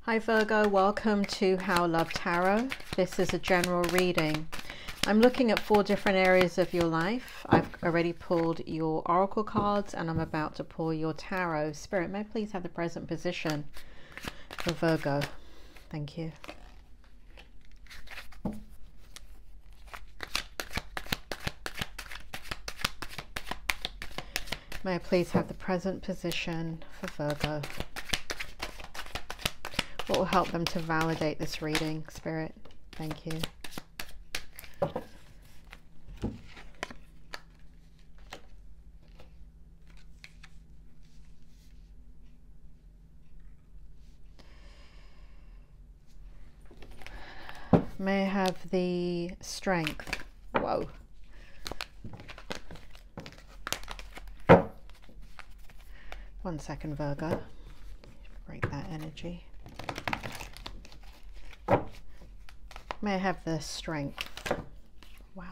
Hi Virgo, welcome to How Love Tarot. This is a general reading. I'm looking at 4 different areas of your life. I've already pulled your oracle cards and I'm about to pull your tarot. Spirit, may I please have the present position for Virgo? Thank you. May I please have the present position for Virgo? What will help them to validate this reading, Spirit? Thank you. May I have the strength? Whoa. One second, Virgo. Break that energy. May I have the strength? Wow.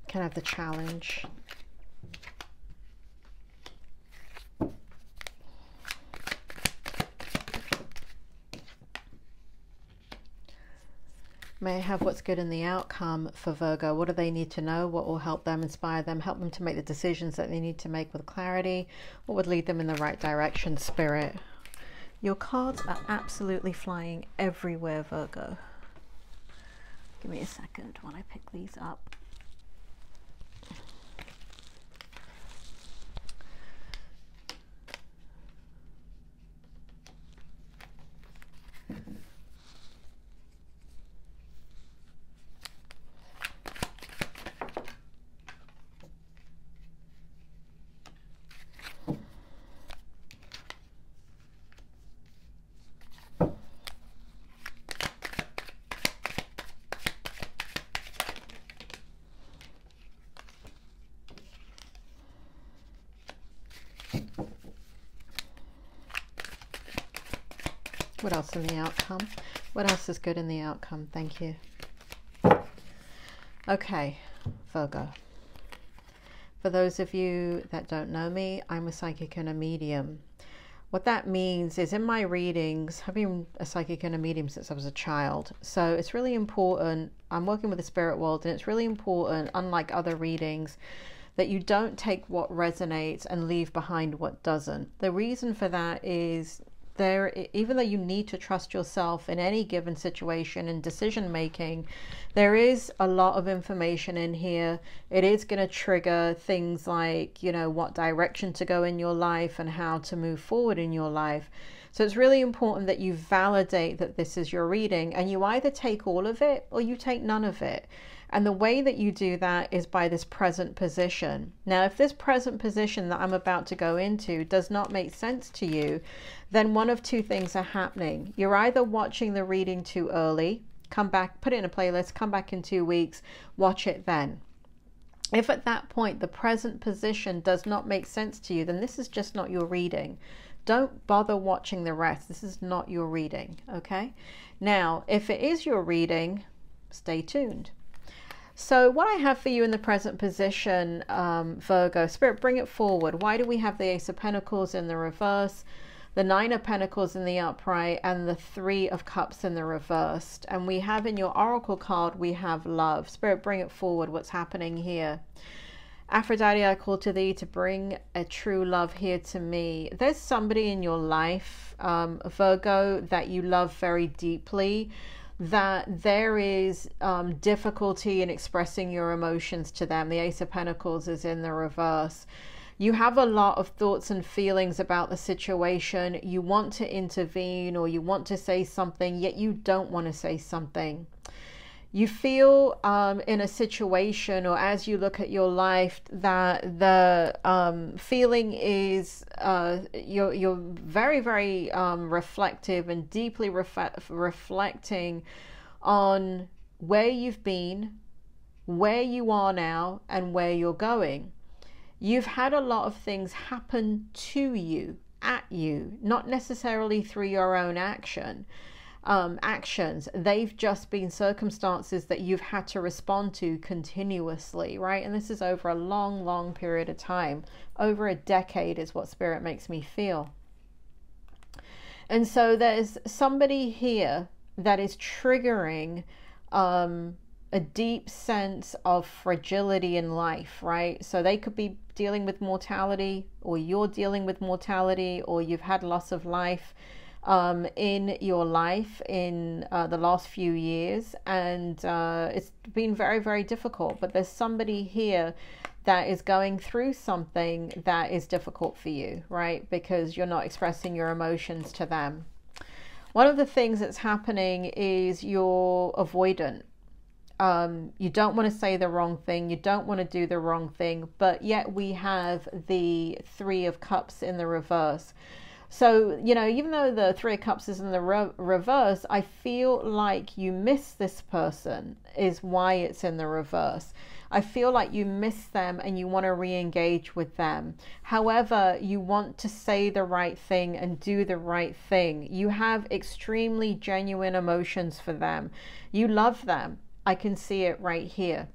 Can I have the challenge? May I have what's good in the outcome for Virgo? What do they need to know? What will help them, inspire them, help them to make the decisions that they need to make with clarity? What would lead them in the right direction, Spirit? Your cards are absolutely flying everywhere, Virgo. Give me a second while I pick these up. What else in the outcome? What else is good in the outcome? Thank you. Okay, Virgo. For those of you that don't know me, I'm a psychic and a medium. What that means is in my readings, I've been a psychic and a medium since I was a child. So it's really important. I'm working with the spirit world and it's really important, unlike other readings, that you don't take what resonates and leave behind what doesn't. The reason for that is even though you need to trust yourself in any given situation and decision making, there is a lot of information in here. It is going to trigger things like, you know, what direction to go in your life and how to move forward in your life. So it's really important that you validate that this is your reading and you either take all of it or you take none of it. And the way that you do that is by this present position. Now, if this present position that I'm about to go into does not make sense to you, then one of 2 things are happening. You're either watching the reading too early, come back, put it in a playlist, come back in 2 weeks, watch it then. If at that point the present position does not make sense to you, then this is just not your reading. Don't bother watching the rest. This is not your reading, okay? Now, if it is your reading, stay tuned. So what I have for you in the present position, Virgo, Spirit, bring it forward. Why do we have the Ace of Pentacles in the reverse, the 9 of Pentacles in the upright, and the 3 of Cups in the reversed? And we have in your Oracle card, we have love. Spirit, bring it forward. What's happening here? Aphrodite, I call to thee to bring a true love here to me. There's somebody in your life, Virgo, that you love very deeply, that there is difficulty in expressing your emotions to them. The Ace of Pentacles is in the reverse. You have a lot of thoughts and feelings about the situation. You want to intervene or you want to say something, yet you don't want to say something. You feel in a situation, or as you look at your life, that the feeling is you're very, very reflective and deeply reflecting on where you've been, where you are now, and where you're going. You've had a lot of things happen to you, at you, not necessarily through your own actions. They've just been circumstances that you've had to respond to continuously, right? And this is over a long, long period of time. Over a decade is what Spirit makes me feel. And so there's somebody here that is triggering a deep sense of fragility in life, right? So they could be dealing with mortality, or you're dealing with mortality, or you've had loss of life in your life in the last few years, and it's been very, very difficult. But there's somebody here that is going through something that is difficult for you, right? Because you're not expressing your emotions to them. One of the things that's happening is you're avoidant. You don't want to say the wrong thing. You don't want to do the wrong thing. But yet we have the Three of Cups in the reverse. So, you know, even though the Three of Cups is in the reverse, I feel like you miss this person is why it's in the reverse. I feel like you miss them and you want to re-engage with them. However, you want to say the right thing and do the right thing. You have extremely genuine emotions for them. You love them. I can see it right here.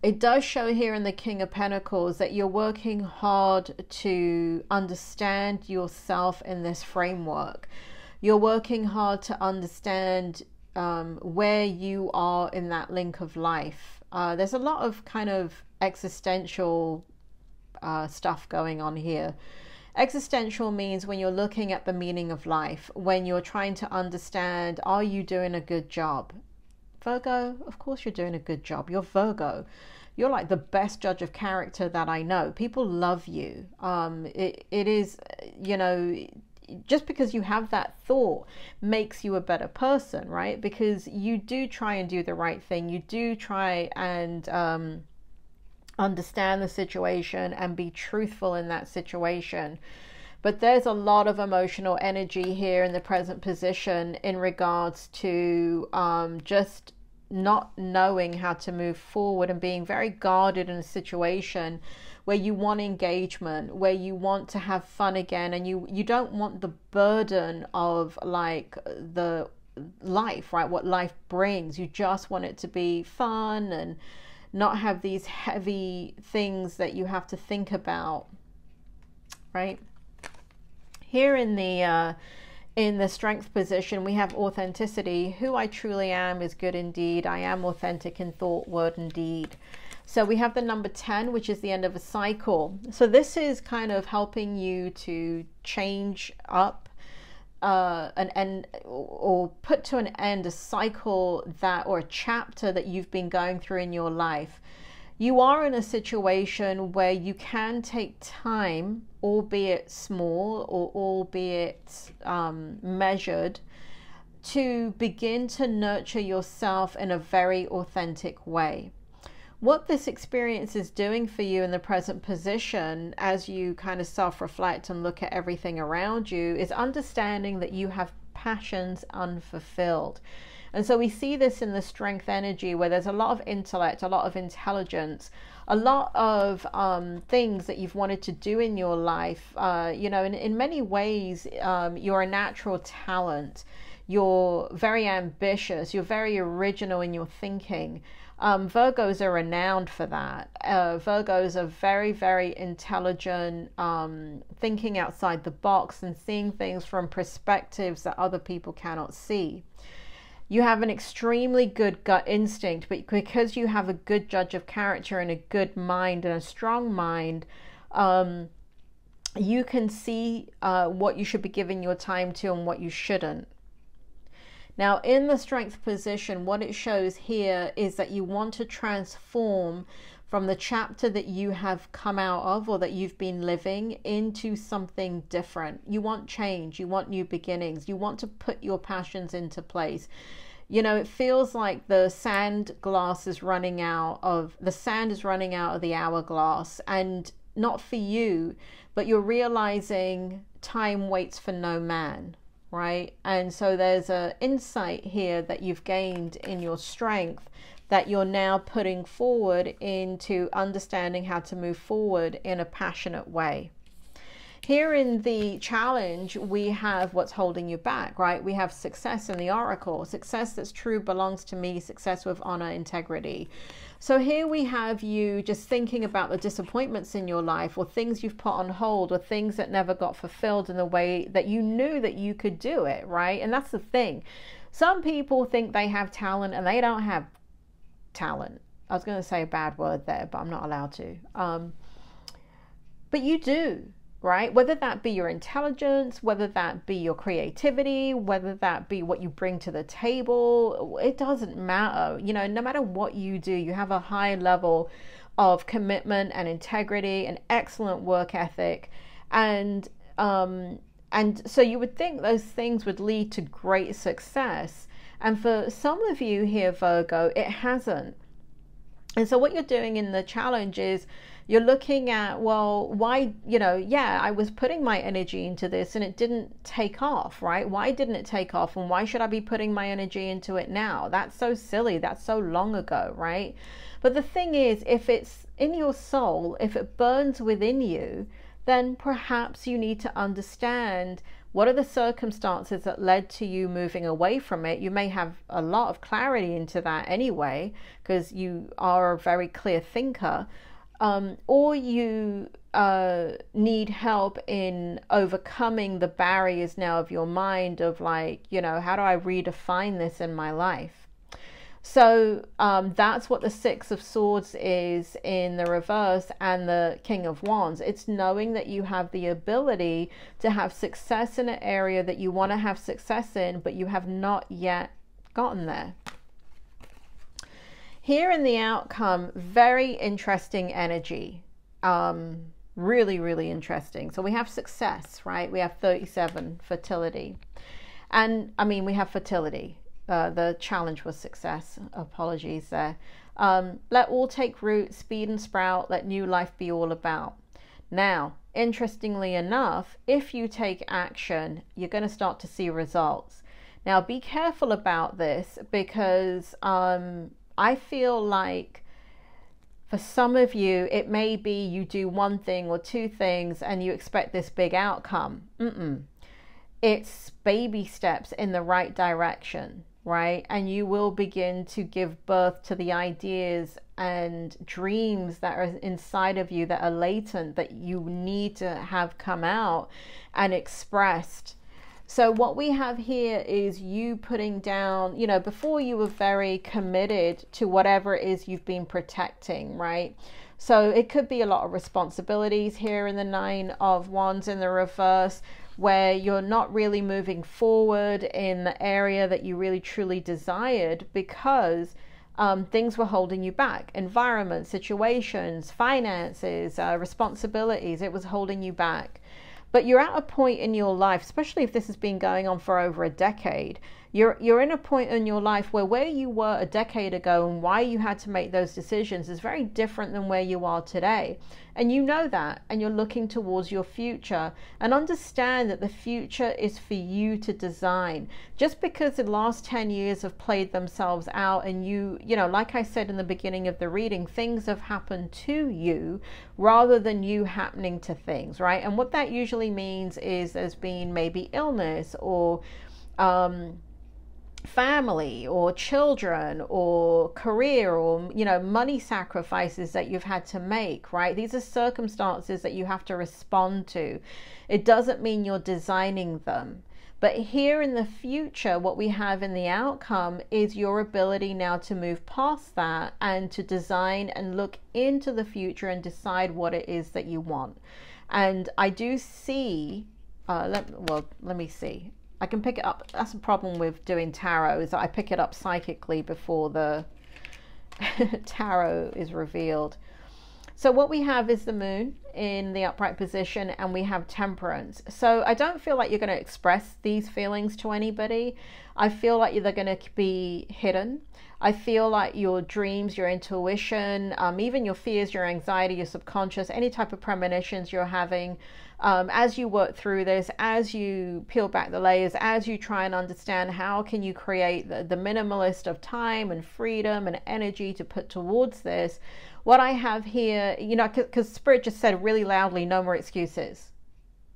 It does show here in the King of Pentacles that you're working hard to understand yourself in this framework. You're working hard to understand where you are in that link of life. There's a lot of kind of existential stuff going on here. Existential means when you're looking at the meaning of life, when you're trying to understand, are you doing a good job? Virgo, of course you're doing a good job. You're Virgo. You're like the best judge of character that I know. People love you. It is, you know, just because you have that thought makes you a better person, right? Because you do try and do the right thing. You do try and understand the situation and be truthful in that situation. But there's a lot of emotional energy here in the present position in regards to just not knowing how to move forward and being very guarded in a situation where you want engagement, where you want to have fun again, and you don't want the burden of like the life, right? What life brings. You just want it to be fun and not have these heavy things that you have to think about, right? Here in the strength position, we have authenticity. Who I truly am is good indeed. I am authentic in thought, word, and deed. So we have the number 10, which is the end of a cycle. So this is kind of helping you to change up an end, or put to an end a cycle that, or a chapter that you've been going through in your life. You are in a situation where you can take time, albeit small or albeit measured, to begin to nurture yourself in a very authentic way. What this experience is doing for you in the present position, as you kind of self-reflect and look at everything around you, is understanding that you have passions unfulfilled. And so we see this in the strength energy, where there's a lot of intellect, a lot of intelligence, a lot of things that you've wanted to do in your life. You know, in many ways, you're a natural talent. You're very ambitious. You're very original in your thinking. Virgos are renowned for that. Virgos are very, very intelligent, thinking outside the box and seeing things from perspectives that other people cannot see. You have an extremely good gut instinct, but because you have a good judge of character and a good mind and a strong mind, you can see what you should be giving your time to and what you shouldn't. Now, in the strength position, what it shows here is that you want to transform from the chapter that you have come out of, or that you've been living, into something different. You want change. You want new beginnings. You want to put your passions into place. You know, it feels like the sand is running out of the hourglass, and not for you, but you're realizing time waits for no man, right? And so there's an insight here that you've gained in your strength that you're now putting forward into understanding how to move forward in a passionate way. Here in the challenge, we have what's holding you back, right? We have success in the oracle. Success that's true belongs to me. Success with honor, integrity. So here we have you just thinking about the disappointments in your life, or things you've put on hold, or things that never got fulfilled in the way that you knew that you could do it, right? And that's the thing. Some people think they have talent and they don't have talent. I was going to say a bad word there, but I'm not allowed to. But you do. Right? Whether that be your intelligence, whether that be your creativity, whether that be what you bring to the table, it doesn't matter. You know, no matter what you do, you have a high level of commitment and integrity and excellent work ethic. And so you would think those things would lead to great success. And for some of you here, Virgo, it hasn't. And so what you're doing in the challenge is you're looking at, well, why, you know, yeah, I was putting my energy into this and it didn't take off, right? Why didn't it take off? And why should I be putting my energy into it now? That's so silly. That's so long ago, right? But the thing is, if it's in your soul, if it burns within you, then perhaps you need to understand what are the circumstances that led to you moving away from it. You may have a lot of clarity into that anyway, because you are a very clear thinker. Or you need help in overcoming the barriers now of your mind of like, you know, how do I redefine this in my life? So that's what the Six of Swords is in the reverse, and the King of Wands. It's knowing that you have the ability to have success in an area that you want to have success in, but you have not yet gotten there. Here in the outcome, very interesting energy. Really, really interesting. So we have success, right? We have 37, fertility. And I mean, we have fertility. The challenge was success. Apologies there. Let all take root, speed and sprout. Let new life be all about. Now, interestingly enough, if you take action, you're going to start to see results. Now, be careful about this, because I feel like for some of you, it may be you do one thing or two things and you expect this big outcome. It's baby steps in the right direction, right? And you will begin to give birth to the ideas and dreams that are inside of you that are latent, that you need to have come out and expressed. So what we have here is you putting down, you know, before you were very committed to whatever it is you've been protecting, right? So it could be a lot of responsibilities here in the Nine of Wands in the reverse, where you're not really moving forward in the area that you really truly desired because things were holding you back. Environment, situations, finances, responsibilities, it was holding you back. But you're at a point in your life, especially if this has been going on for over a decade, you're in a point in your life where you were a decade ago and why you had to make those decisions is very different than where you are today. And you know that, and you're looking towards your future, and understand that the future is for you to design. Just because the last 10 years have played themselves out and you know, like I said in the beginning of the reading, things have happened to you rather than you happening to things, right? And what that usually means is there's been maybe illness or family or children or career or, you know, money sacrifices that you've had to make, right? These are circumstances that you have to respond to. It doesn't mean you're designing them. But here in the future, what we have in the outcome is your ability now to move past that and to design and look into the future and decide what it is that you want. And I do see, let me see. I can pick it up. That's the problem with doing tarot, is that I pick it up psychically before the tarot is revealed. So what we have is the moon in the upright position, and we have temperance. So I don't feel like you're going to express these feelings to anybody. I feel like they're going to be hidden. I feel like your dreams, your intuition, even your fears, your anxiety, your subconscious, any type of premonitions you're having, as you work through this, as you peel back the layers, as you try and understand how can you create the minimalist of time and freedom and energy to put towards this. What I have here, you know, because Spirit just said really loudly, no more excuses.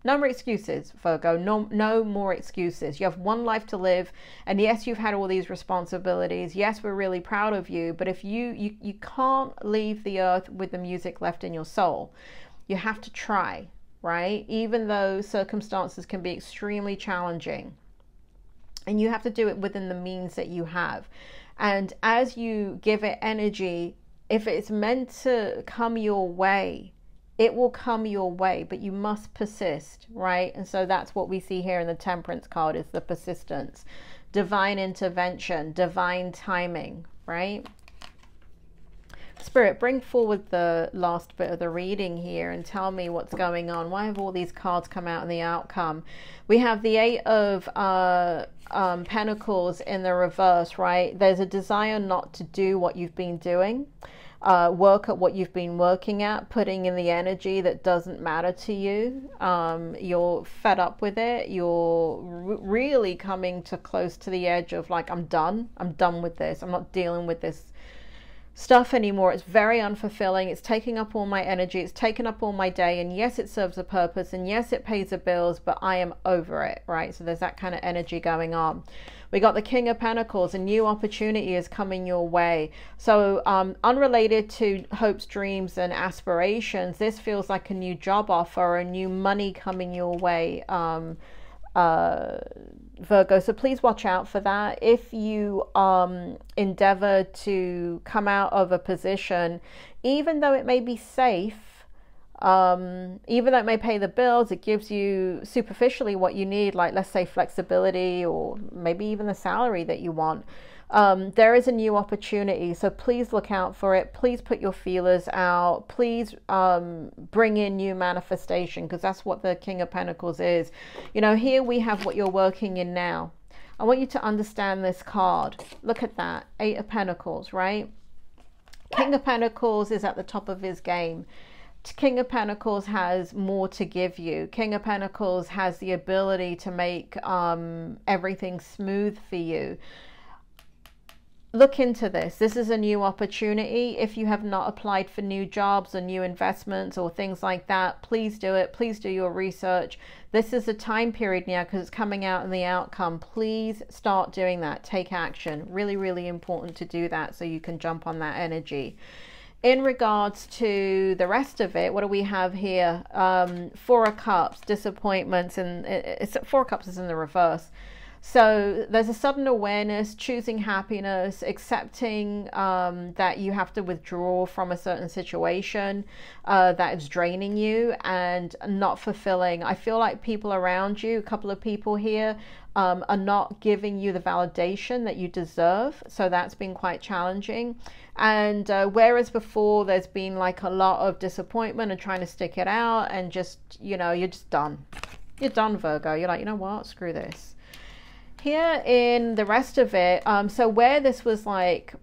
No more excuses, Virgo. No more excuses. You have one life to live. And yes, you've had all these responsibilities. Yes, we're really proud of you. But if you can't leave the earth with the music left in your soul. You have to try, right? Even though circumstances can be extremely challenging. And you have to do it within the means that you have. And as you give it energy, if it's meant to come your way, it will come your way, but you must persist, right? And so that's what we see here in the Temperance card, is the persistence, divine intervention, divine timing, right? Spirit, bring forward the last bit of the reading here and tell me what's going on. Why have all these cards come out in the outcome? We have the Eight of Pentacles in the reverse, right? There's a desire not to do what you've been doing. Work at what you've been working at, putting in the energy that doesn't matter to you. You're fed up with it. You're really coming to close to the edge of like, I'm done with this. I'm not dealing with this stuff anymore. It's very unfulfilling. It's taking up all my energy. It's taking up all my day. And yes, it serves a purpose. And yes, it pays the bills, but I am over it, right? So there's that kind of energy going on. We got the King of Pentacles. A new opportunity is coming your way. So unrelated to hopes, dreams, and aspirations, this feels like a new job offer, a new money coming your way, Virgo. So please watch out for that. If you endeavor to come out of a position, even though it may be safe, even though it may pay the bills, it gives you superficially what you need, like let's say flexibility or maybe even the salary that you want. There is a new opportunity, so please look out for it. Please put your feelers out. Please bring in new manifestation, because that's what the King of Pentacles is. You know, here we have what you're working in now. I want you to understand this card. Look at that, Eight of Pentacles, right? King of Pentacles is at the top of his game. King of Pentacles has more to give you. King of Pentacles has the ability to make everything smooth for you. Look into this. This is a new opportunity. If you have not applied for new jobs or new investments or things like that, please do it. Please do your research. This is a time period now, because it's coming out in the outcome. Please start doing that. Take action. Really, really important to do that so you can jump on that energy. In regards to the rest of it, what do we have here? Four of Cups, disappointments, and Four of Cups is in the reverse. So there's a sudden awareness, choosing happiness, accepting that you have to withdraw from a certain situation that is draining you and not fulfilling. I feel like people around you, a couple of people here, are not giving you the validation that you deserve. So that's been quite challenging. And whereas before there's been like a lot of disappointment and trying to stick it out and just, you know, you're just done. You're done, Virgo. You're like, you know what? Screw this. Here in the rest of it, so where this was like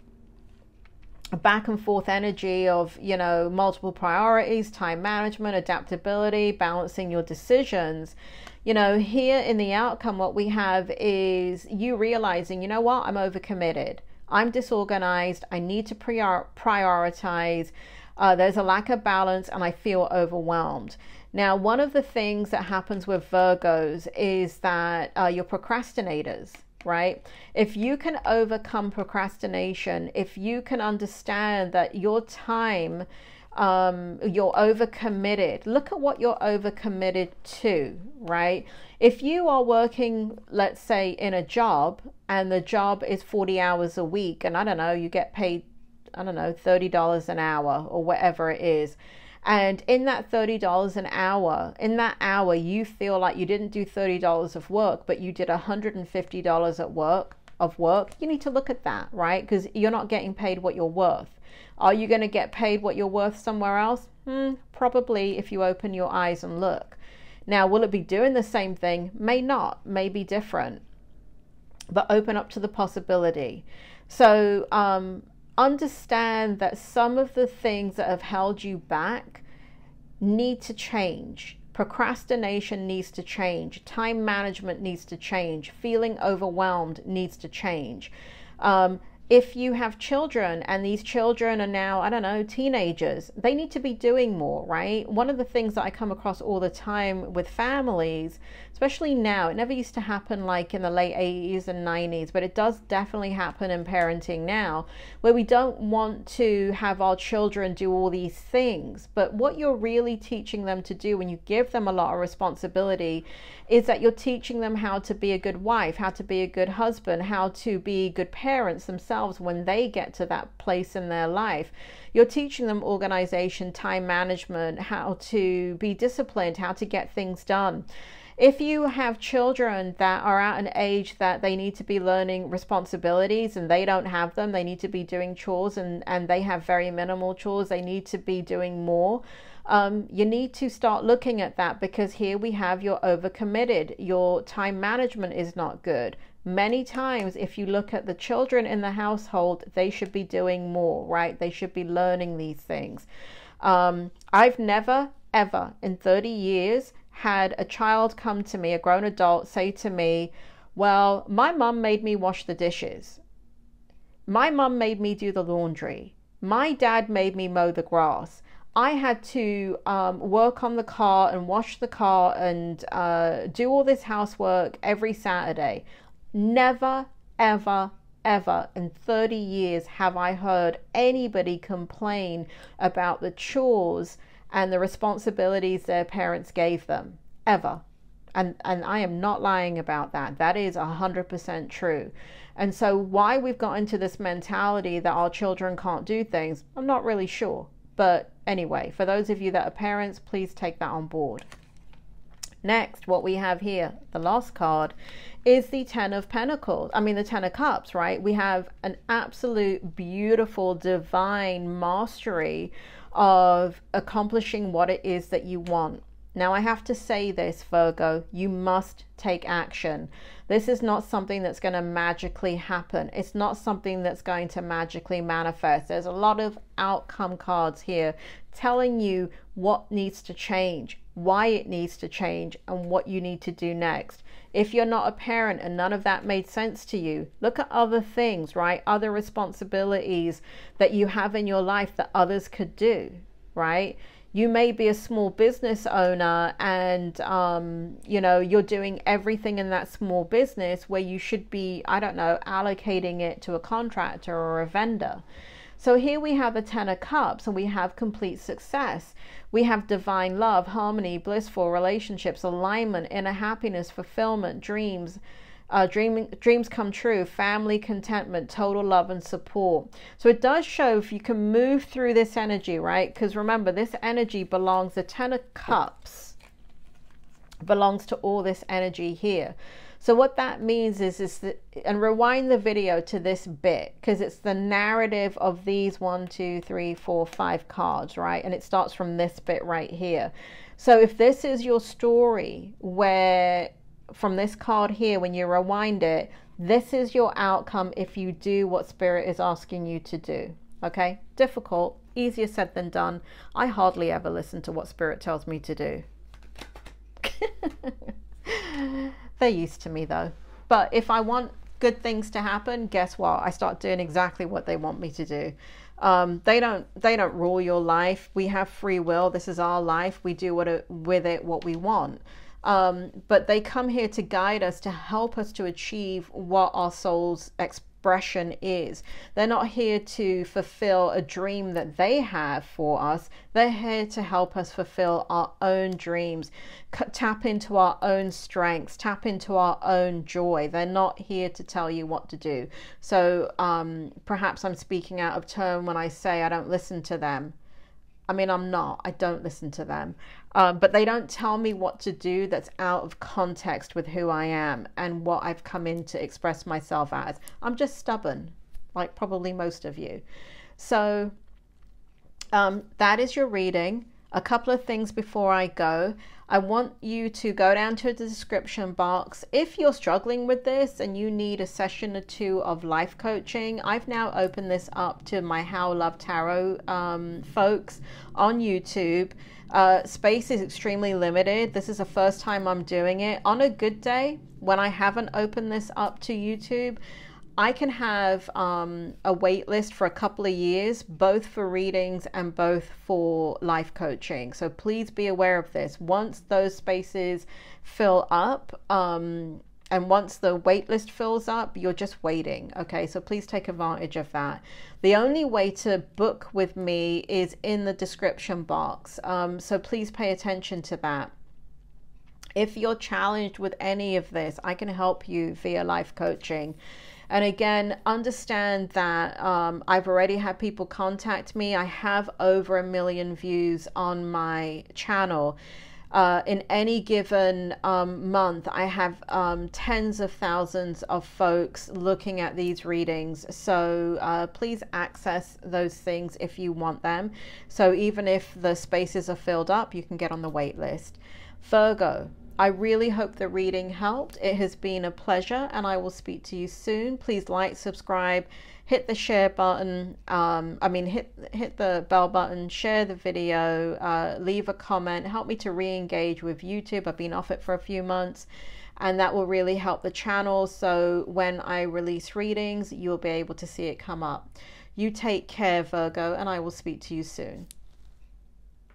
a back and forth energy of, you know, multiple priorities, time management, adaptability, balancing your decisions, you know, here in the outcome, what we have is you realizing, you know what, I'm overcommitted. I'm disorganized. I need to prioritize. There's a lack of balance and I feel overwhelmed. Now, one of the things that happens with Virgos is that you're procrastinators, right? If you can overcome procrastination, if you can understand that your time, you're overcommitted. Look at what you're overcommitted to, right? If you are working, let's say, in a job and the job is 40 hours a week and I don't know, you get paid, I don't know, $30 an hour or whatever it is. And in that $30 an hour, in that hour, you feel like you didn't do $30 of work, but you did $150 at work. of work, you need to look at that, right? Because you're not getting paid what you're worth. Are you going to get paid what you're worth somewhere else? Probably, if you open your eyes and look. Now, will it be doing the same thing? May not, may be different, but open up to the possibility. So understand that some of the things that have held you back need to change. Procrastination needs to change. Time management needs to change. Feeling overwhelmed needs to change. If you have children and these children are now, I don't know, teenagers, they need to be doing more, right? One of the things that I come across all the time with families, especially now, it never used to happen like in the late 80s and 90s, but it does definitely happen in parenting now, where we don't want to have our children do all these things. But what you're really teaching them to do when you give them a lot of responsibility is that you're teaching them how to be a good wife, how to be a good husband, how to be good parents themselves when they get to that place in their life. You're teaching them organization, time management, how to be disciplined, how to get things done. If you have children that are at an age that they need to be learning responsibilities and they don't have them, they need to be doing chores and they have very minimal chores, they need to be doing more. You need to start looking at that, because here we have you're overcommitted. Your time management is not good. Many times, if you look at the children in the household, they should be doing more, right? They should be learning these things. I've never, ever in 30 years had a child come to me, a grown adult, say to me, well, my mom made me wash the dishes. My mom made me do the laundry. My dad made me mow the grass. I had to work on the car and wash the car and do all this housework every Saturday. Never, ever, ever in 30 years have I heard anybody complain about the chores and the responsibilities their parents gave them, ever. And I am not lying about that. That is 100% true. And so why we've got into this mentality that our children can't do things, I'm not really sure. But anyway, for those of you that are parents, please take that on board. Next, what we have here, the last card, is the Ten of Pentacles. I mean, the Ten of Cups, right? We have an absolute beautiful divine mastery of accomplishing what it is that you want. Now, I have to say this, Virgo, you must take action. This is not something that's going to magically happen. It's not something that's going to magically manifest. There's a lot of outcome cards here telling you what needs to change, why it needs to change, and what you need to do next. If you're not a parent and none of that made sense to you, look at other things, right? Other responsibilities that you have in your life that others could do, right? You may be a small business owner and, you know, you're doing everything in that small business where you should be, I don't know, allocating it to a contractor or a vendor. So here we have the Ten of Cups and we have complete success. We have divine love, harmony, blissful relationships, alignment, inner happiness, fulfillment, dreams, dreams come true, family, contentment, total love and support. So it does show if you can move through this energy, right? Because remember, this energy belongs, the Ten of Cups belongs to all this energy here. So what that means is that, and rewind the video to this bit, because it's the narrative of these 1, 2, 3, 4, 5 cards, right? And it starts from this bit right here. So if this is your story, where from this card here, when you rewind it, this is your outcome if you do what Spirit is asking you to do. Okay? Difficult, easier said than done. I hardly ever listen to what Spirit tells me to do. They're used to me though. But if I want good things to happen, guess what? I start doing exactly what they want me to do. They don't rule your life. We have free will. This is our life. We do with it what we want. But they come here to guide us, to help us to achieve what our soul's expression is. They're not here to fulfill a dream that they have for us. They're here to help us fulfill our own dreams, tap into our own strengths, tap into our own joy. They're not here to tell you what to do. So perhaps I'm speaking out of turn when I say I don't listen to them. I mean, I don't listen to them. But they don't tell me what to do that's out of context with who I am and what I've come in to express myself as. I'm just stubborn, like probably most of you. So that is your reading. A couple of things before I go. I want you to go down to the description box. If you're struggling with this and you need a session or two of life coaching, I've now opened this up to my How Love Tarot folks on YouTube. Space is extremely limited. This is the first time I'm doing it. On a good day, when I haven't opened this up to YouTube, I can have a wait list for a couple of years, both for readings and both for life coaching. So please be aware of this. Once those spaces fill up, and once the wait list fills up, you're just waiting. Okay, so please take advantage of that. The only way to book with me is in the description box. So please pay attention to that. If you're challenged with any of this, I can help you via life coaching. And again, understand that I've already had people contact me. I have over 1 million views on my channel. In any given month, I have tens of thousands of folks looking at these readings. So please access those things if you want them. So even if the spaces are filled up, you can get on the wait list. Virgo, I really hope the reading helped. It has been a pleasure, and I will speak to you soon. Please like, subscribe, hit the share button. Hit the bell button, share the video, leave a comment, help me to re-engage with YouTube. I've been off it for a few months, and that will really help the channel. So when I release readings, you'll be able to see it come up. You take care, Virgo, and I will speak to you soon.